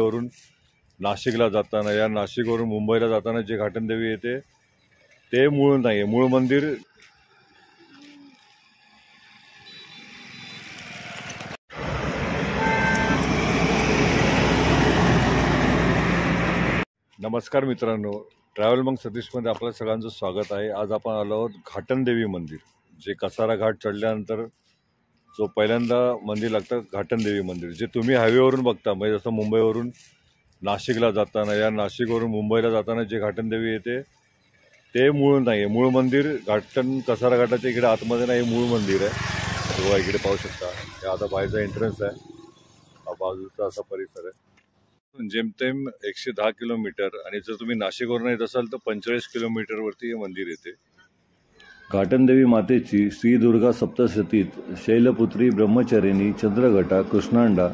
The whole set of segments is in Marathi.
वरून नाशिकला जाताना या नाशिकवरून मुंबईला जाताना जे घाटनदेवी येते ते मूळ नाही, मूळ मंदिर नमस्कार मित्रांनो, ट्रॅव्हल मग सतीशमध्ये आपल्या सगळ्यांचं स्वागत आहे। आज आपण आलो आहोत घाटनदेवी मंदिर, जे कसारा घाट चढल्यानंतर जो पहिल्यांदा मंदिर लागतं घाटनदेवी मंदिर, जे तुम्ही हायवेवरून बघता। म्हणजे जसं मुंबईवरून नाशिकला जाताना या नाशिकवरून मुंबईला जाताना जे घाटनदेवी येते ते मूळ नाही, मूळ मंदिर घाटन कसारा घाटाच्या इकडे आतमध्ये नाही, मूळ मंदिर आहे। तेव्हा इकडे पाहू शकता, हे आता बाहेरचा एंट्रन्स आहे, हा बाजूचा असा परिसर आहे। जेमतेम 110 किलोमीटर, आणि जर तुम्ही नाशिकवरून येत असाल तर 45 किलोमीटरवरती हे मंदिर येते। घाटनदेवी मातेची श्री दुर्गा सप्तशतीत शैलपुत्री ब्रह्मचारिणी चंद्रघटा कृष्णांडा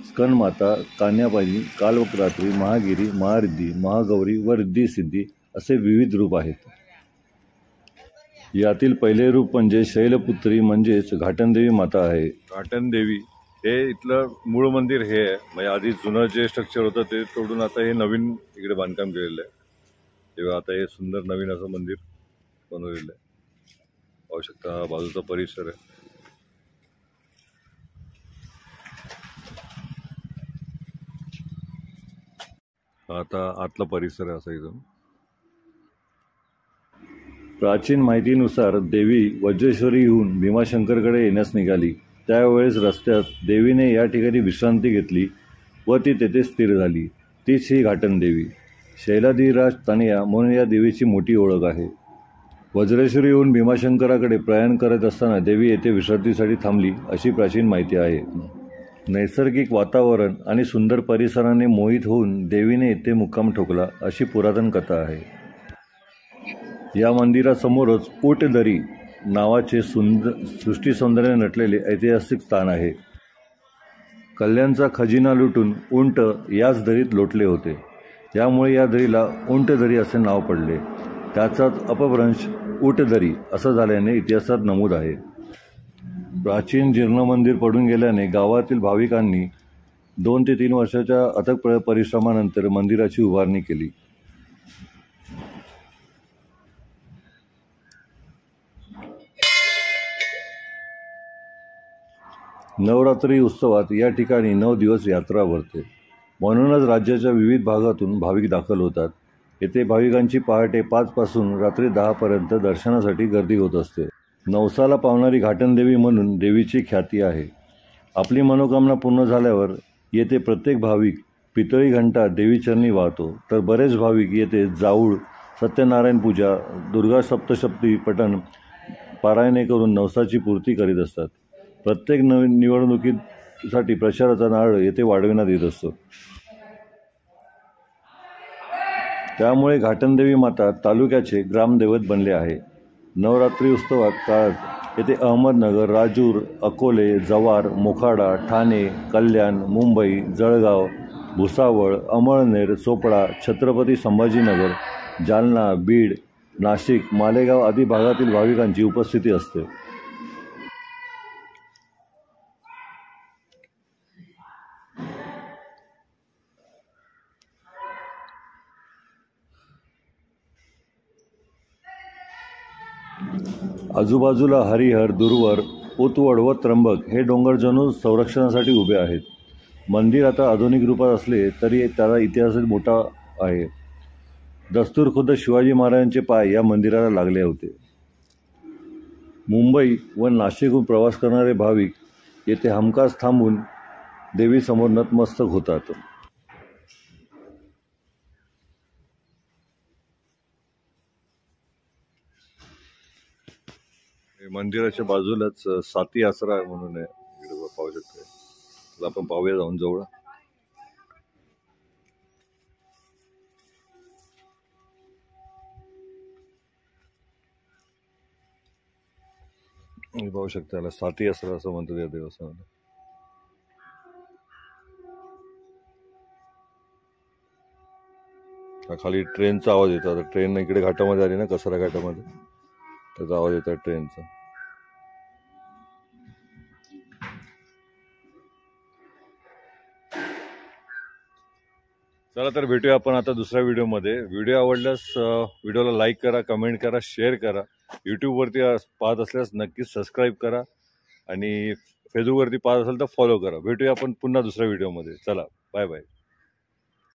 स्कंदमाता कान्यापानी कालवक्रात्री महागिरी महारिद्धी महागौरी व रिद्धी सिद्धी असे विविध रूप आहेत। यातील पहिले रूप म्हणजे शैलपुत्री म्हणजेच घाटनदेवी माता आहे। घाटनदेवी हे इथलं मूळ मंदिर हे आहे, म्हणजे आधी जुनं जे स्ट्रक्चर होतं ते तोडून आता हे नवीन इकडे बांधकाम केलेलं आहे। तेव्हा आता हे सुंदर नवीन असं मंदिर बनवलेलं आहे, पाहू शकता। हा बाजूचा परिसर आहे। आता आतला परिसर आहे असा इथून। प्राचीन माहितीनुसार देवी वज्रेश्वरीहून भीमाशंकरकडे येण्यास निघाली, त्यावेळेस रस्त्यात देवीने या ठिकाणी विश्रांती घेतली व ती तेथे स्थिर झाली, तीच ही घाटनदेवी। शैलाधिराज तनया म्हणून या देवीची मोठी ओळख आहे। वज्रेश्वरीहून भीमाशंकराकडे प्रयाण करत असताना देवी येथे विश्रांतीसाठी थांबली अशी प्राचीन माहिती आहे। नैसर्गिक वातावरण आणि सुंदर परिसराने मोहित होऊन देवीने येथे मुक्काम ठोकला अशी पुरातन कथा आहे। या मंदिरासमोरच ऊंटदरी नावाचे सृष्टी सौंदर्याने नटलेले ऐतिहासिक स्थान आहे। कल्याणचा खजिना लुटून उंट याच दरीत लोटले होते, यामुळे या दरीला उंटदरी असे नाव पडले। त्याचाच अपभ्रंश ऊंटदरी असं झाल्याने इतिहासात नमूद आहे। प्राचीन जीर्ण मंदिर पडून गेल्याने गावातील भाविकांनी 2 ते 3 वर्षाच्या अथक परिश्रमानंतर मंदिराची उभारणी केली। नवरात्री उत्सवात या ठिकाणी 9 दिवस यात्रा भरते, म्हणूनच राज्याच्या विविध भागातून भाविक दाखल होतात। येथे भाविकांची पहाटे 5 पासून रात्री 10 पर्यंत दर्शनासाठी गर्दी होत असते। नवसाला पावणारी घाटनदेवी म्हणून देवीची ख्याती आहे। आपली मनोकामना पूर्ण झाल्यावर येथे प्रत्येक भाविक पितळी घंटा देवीचरणी वाहतो, तर बरेच भाविक येथे जाऊळ, सत्यनारायण पूजा, दुर्गा सप्तशती पठण पारायणे करून नवसाची पूर्ती करीत असतात। प्रत्येक नवीन निवडणुकीसाठी प्रचाराचा नारळ येथे वाढविण्यात येत असतो। त्यामुळे घाटनदेवी माता तालुक्याचे ग्रामदैवत बनले आहे। नवरात्री उत्सवात काळात येथे अहमदनगर, राजूर, अकोले, जव्हार, मोखाडा, ठाणे, कल्याण, मुंबई, जळगाव, भुसावळ, अमळनेर, चोपडा, छत्रपती संभाजीनगर, जालना, बीड, नाशिक, मालेगाव आदी भागातील भाविकांची उपस्थिती असते। आजूबाजूला हरिहर, दुर्वर, उतवड व त्र्यंबक हे डोंगर जणू संरक्षणासाठी उभे आहेत। मंदिर आता आधुनिक रूपात असले तरी त्याला इतिहास मोठा आहे। दस्तूर खुद्द शिवाजी महाराजांचे पाय या मंदिराला लागले होते। मुंबई व नाशिकहून प्रवास करणारे भाविक येथे हमखास थांबून देवीसमोर नतमस्तक होतात। मंदिराच्या बाजूलाच साती आसरा म्हणून आहे, इकडे पाहू शकता। चला आपण पाहूया जाऊन जवळ। पाहू शकता, याला साती आसरा असं म्हणतात या देवस्थानाला। खाली ट्रेनचा आवाज येतो, आता ट्रेन इकडे घाटामध्ये आली ना, कसारा घाटामध्ये, त्याचा आवाज येतो ट्रेनचा। चला तर भेटूया आपण आता दुसऱ्या व्हिडिओमध्ये. व्हिडिओ आवडल्यास व्हिडिओला लाईक करा, कमेंट करा, शेअर करा. यूट्यूबवरती पाहत असल्यास नक्कीच सबस्क्राईब करा आणि फेसबुकवरती पाहत असाल तर फॉलो करा. भेटूया आपण पुन्हा दुसऱ्या व्हिडिओमध्ये. चला, बाय बाय.